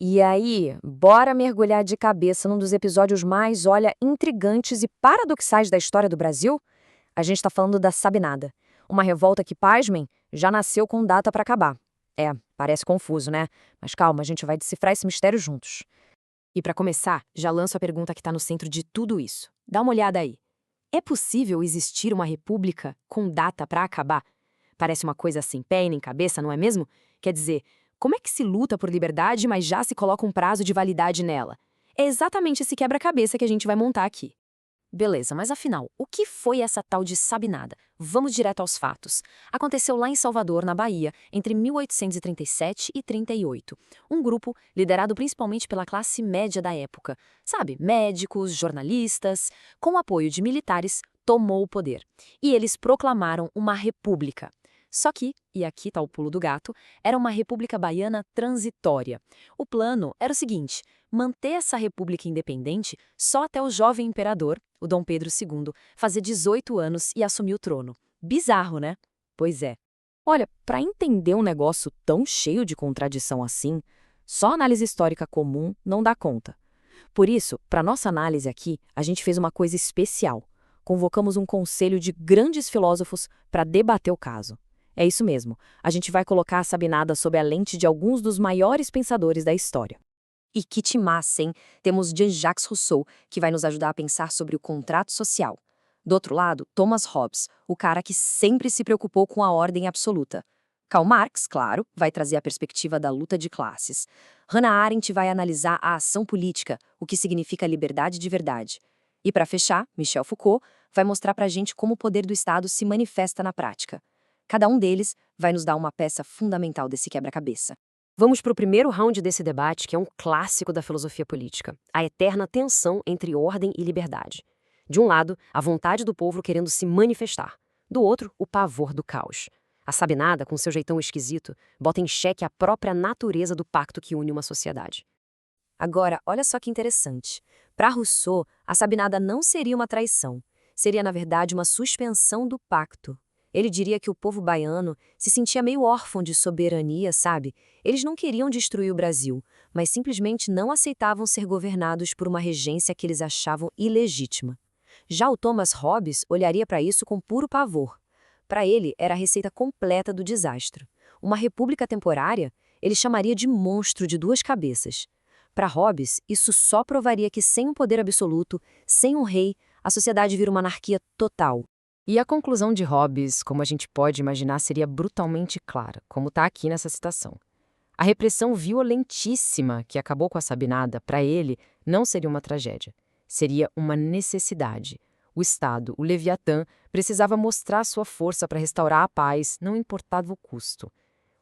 E aí, bora mergulhar de cabeça num dos episódios mais, olha, intrigantes e paradoxais da história do Brasil? A gente tá falando da Sabinada. Uma revolta que, pasmem, já nasceu com data pra acabar. É, parece confuso, né? Mas calma, a gente vai decifrar esse mistério juntos. E pra começar, já lanço a pergunta que tá no centro de tudo isso. Dá uma olhada aí. É possível existir uma república com data pra acabar? Parece uma coisa sem pé e nem cabeça, não é mesmo? Quer dizer, como é que se luta por liberdade, mas já se coloca um prazo de validade nela? É exatamente esse quebra-cabeça que a gente vai montar aqui. Beleza, mas afinal, o que foi essa tal de Sabinada? Vamos direto aos fatos. Aconteceu lá em Salvador, na Bahia, entre 1837 e 38. Um grupo liderado principalmente pela classe média da época. Sabe, médicos, jornalistas, com o apoio de militares, tomou o poder. E eles proclamaram uma república. Só que, e aqui está o pulo do gato, era uma república baiana transitória. O plano era o seguinte: manter essa república independente só até o jovem imperador, o Dom Pedro II, fazer 18 anos e assumir o trono. Bizarro, né? Pois é. Olha, para entender um negócio tão cheio de contradição assim, só análise histórica comum não dá conta. Por isso, para nossa análise aqui, a gente fez uma coisa especial. Convocamos um conselho de grandes filósofos para debater o caso. É isso mesmo, a gente vai colocar a Sabinada sob a lente de alguns dos maiores pensadores da história. E que timaço, hein? Temos Jean-Jacques Rousseau, que vai nos ajudar a pensar sobre o contrato social. Do outro lado, Thomas Hobbes, o cara que sempre se preocupou com a ordem absoluta. Karl Marx, claro, vai trazer a perspectiva da luta de classes. Hannah Arendt vai analisar a ação política, o que significa liberdade de verdade. E para fechar, Michel Foucault vai mostrar pra gente como o poder do Estado se manifesta na prática. Cada um deles vai nos dar uma peça fundamental desse quebra-cabeça. Vamos para o primeiro round desse debate, que é um clássico da filosofia política, a eterna tensão entre ordem e liberdade. De um lado, a vontade do povo querendo se manifestar. Do outro, o pavor do caos. A Sabinada, com seu jeitão esquisito, bota em xeque a própria natureza do pacto que une uma sociedade. Agora, olha só que interessante. Para Rousseau, a Sabinada não seria uma traição. Seria, na verdade, uma suspensão do pacto. Ele diria que o povo baiano se sentia meio órfão de soberania, sabe? Eles não queriam destruir o Brasil, mas simplesmente não aceitavam ser governados por uma regência que eles achavam ilegítima. Já o Thomas Hobbes olharia para isso com puro pavor. Para ele, era a receita completa do desastre. Uma república temporária, ele chamaria de monstro de duas cabeças. Para Hobbes, isso só provaria que sem um poder absoluto, sem um rei, a sociedade vira uma anarquia total. E a conclusão de Hobbes, como a gente pode imaginar, seria brutalmente clara, como está aqui nessa citação. A repressão violentíssima que acabou com a Sabinada, para ele, não seria uma tragédia. Seria uma necessidade. O Estado, o Leviatã, precisava mostrar sua força para restaurar a paz, não importava o custo.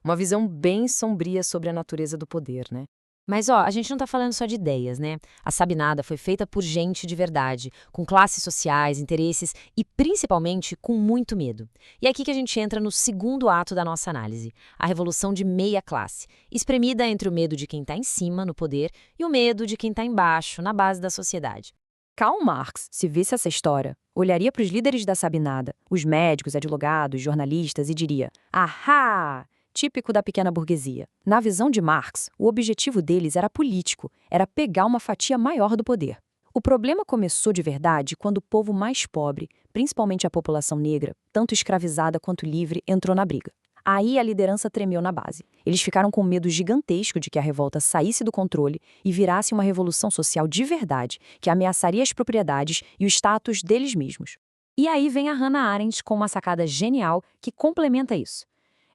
Uma visão bem sombria sobre a natureza do poder, né? Mas, ó, a gente não tá falando só de ideias, né? A Sabinada foi feita por gente de verdade, com classes sociais, interesses e, principalmente, com muito medo. E é aqui que a gente entra no segundo ato da nossa análise, a revolução de meia classe, espremida entre o medo de quem tá em cima, no poder, e o medo de quem tá embaixo, na base da sociedade. Karl Marx, se visse essa história, olharia para os líderes da Sabinada, os médicos, advogados, jornalistas, e diria: ahá! Típico da pequena burguesia. Na visão de Marx, o objetivo deles era político, era pegar uma fatia maior do poder. O problema começou de verdade quando o povo mais pobre, principalmente a população negra, tanto escravizada quanto livre, entrou na briga. Aí a liderança tremeu na base. Eles ficaram com medo gigantesco de que a revolta saísse do controle e virasse uma revolução social de verdade, que ameaçaria as propriedades e o status deles mesmos. E aí vem a Hannah Arendt com uma sacada genial que complementa isso.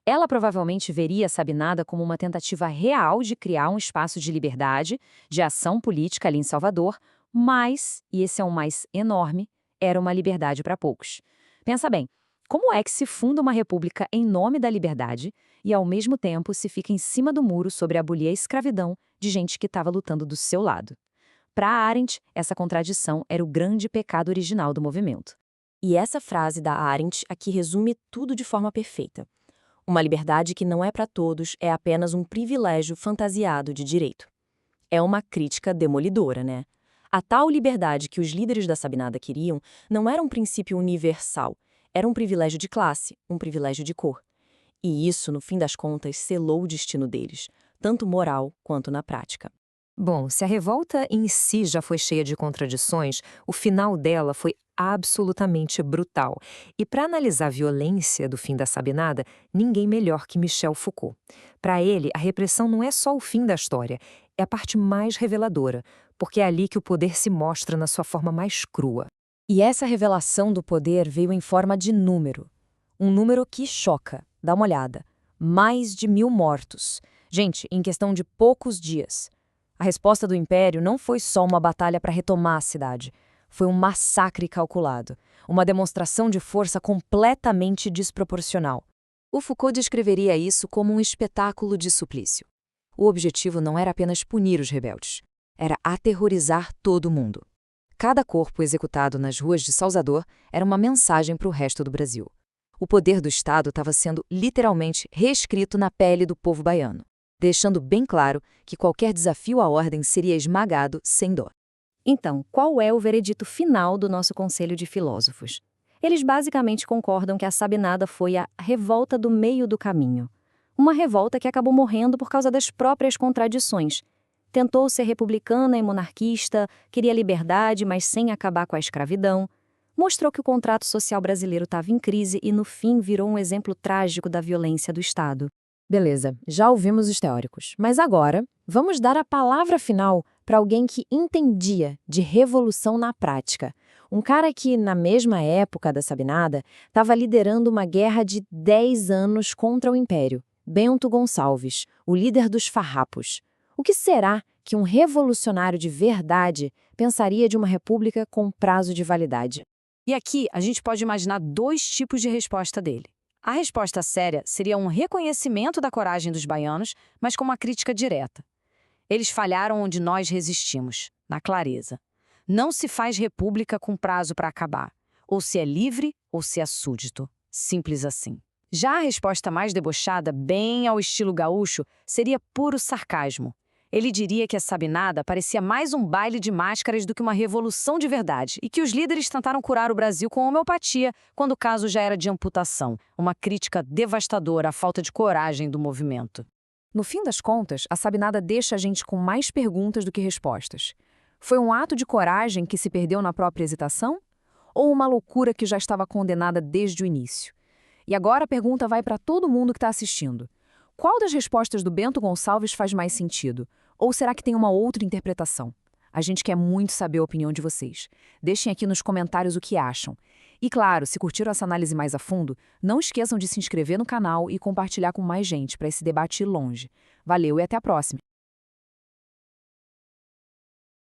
Ela provavelmente veria a Sabinada como uma tentativa real de criar um espaço de liberdade, de ação política ali em Salvador, mas, e esse é o mais enorme, era uma liberdade para poucos. Pensa bem, como é que se funda uma república em nome da liberdade e, ao mesmo tempo, se fica em cima do muro sobre abolir a escravidão de gente que estava lutando do seu lado? Para Arendt, essa contradição era o grande pecado original do movimento. E essa frase da Arendt aqui resume tudo de forma perfeita. Uma liberdade que não é para todos é apenas um privilégio fantasiado de direito. É uma crítica demolidora, né? A tal liberdade que os líderes da Sabinada queriam não era um princípio universal, era um privilégio de classe, um privilégio de cor. E isso, no fim das contas, selou o destino deles. tanto moral quanto na prática. Bom, se a revolta em si já foi cheia de contradições, o final dela foi absolutamente brutal. E para analisar a violência do fim da Sabinada, ninguém melhor que Michel Foucault. Para ele, a repressão não é só o fim da história, é a parte mais reveladora, porque é ali que o poder se mostra na sua forma mais crua. E essa revelação do poder veio em forma de número. Um número que choca. Dá uma olhada. Mais de 1.000 mortos. Gente, em questão de poucos dias. A resposta do Império não foi só uma batalha para retomar a cidade. Foi um massacre calculado. Uma demonstração de força completamente desproporcional. O Foucault descreveria isso como um espetáculo de suplício. O objetivo não era apenas punir os rebeldes. Era aterrorizar todo mundo. Cada corpo executado nas ruas de Salvador era uma mensagem para o resto do Brasil. O poder do Estado estava sendo literalmente reescrito na pele do povo baiano, deixando bem claro que qualquer desafio à ordem seria esmagado sem dó. Então, qual é o veredito final do nosso Conselho de Filósofos? Eles basicamente concordam que a Sabinada foi a revolta do meio do caminho. Uma revolta que acabou morrendo por causa das próprias contradições. Tentou ser republicana e monarquista, queria liberdade, mas sem acabar com a escravidão. Mostrou que o contrato social brasileiro estava em crise e, no fim, virou um exemplo trágico da violência do Estado. Beleza, já ouvimos os teóricos, mas agora vamos dar a palavra final para alguém que entendia de revolução na prática. Um cara que, na mesma época da Sabinada, estava liderando uma guerra de 10 anos contra o Império. Bento Gonçalves, o líder dos farrapos. O que será que um revolucionário de verdade pensaria de uma república com prazo de validade? E aqui a gente pode imaginar 2 tipos de resposta dele. A resposta séria seria um reconhecimento da coragem dos baianos, mas com uma crítica direta. Eles falharam onde nós resistimos, na clareza. Não se faz república com prazo para acabar. Ou se é livre, ou se é súdito. Simples assim. Já a resposta mais debochada, bem ao estilo gaúcho, seria puro sarcasmo. Ele diria que a Sabinada parecia mais um baile de máscaras do que uma revolução de verdade e que os líderes tentaram curar o Brasil com homeopatia quando o caso já era de amputação, uma crítica devastadora à falta de coragem do movimento. No fim das contas, a Sabinada deixa a gente com mais perguntas do que respostas. Foi um ato de coragem que se perdeu na própria hesitação? Ou uma loucura que já estava condenada desde o início? E agora a pergunta vai para todo mundo que está assistindo. Qual das respostas do Bento Gonçalves faz mais sentido? Ou será que tem uma outra interpretação? A gente quer muito saber a opinião de vocês. Deixem aqui nos comentários o que acham. E claro, se curtiram essa análise mais a fundo, não esqueçam de se inscrever no canal e compartilhar com mais gente para esse debate ir longe. Valeu e até a próxima!